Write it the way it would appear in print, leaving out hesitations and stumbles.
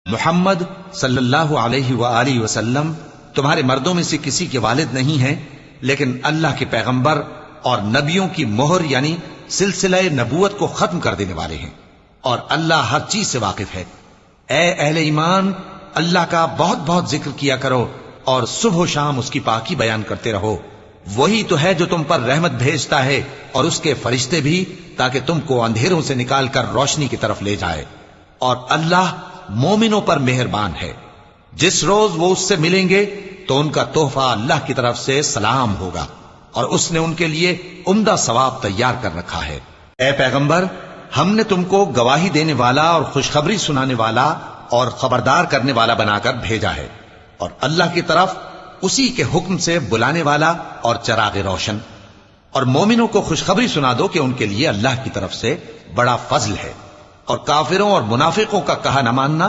मुहम्मद सल्लल्लाहु अलैहि वआलिहि वसल्लम तुम्हारे मर्दों में से किसी के वालिद नहीं हैं, लेकिन अल्लाह के पैगंबर और नबियों की मोहर यानी सिलसिला नबूवत को खत्म कर देने वाले हैं, और अल्लाह हर चीज से वाकिफ है। ए अहले ईमान, अल्लाह का बहुत बहुत जिक्र किया करो और सुबह शाम उसकी पाकी बयान करते रहो। वही तो है जो तुम पर रहमत भेजता है और उसके फरिश्ते भी, ताकि तुमको अंधेरों से निकालकर रोशनी की तरफ ले जाए। और अल्लाह मोमिनों पर मेहरबान है। जिस रोज वो उससे मिलेंगे तो उनका तोहफा अल्लाह की तरफ से सलाम होगा, और उसने उनके लिए उम्दा सवाब तैयार कर रखा है। ए पैगंबर, हमने तुमको गवाही देने वाला और खुशखबरी सुनाने वाला और खबरदार करने वाला बनाकर भेजा है, और अल्लाह की तरफ उसी के हुक्म से बुलाने वाला और चराग रोशन। और मोमिनों को खुशखबरी सुना दो कि उनके लिए अल्लाह की तरफ से बड़ा फजल है, और काफिरों और मुनाफिकों का कहा न मानना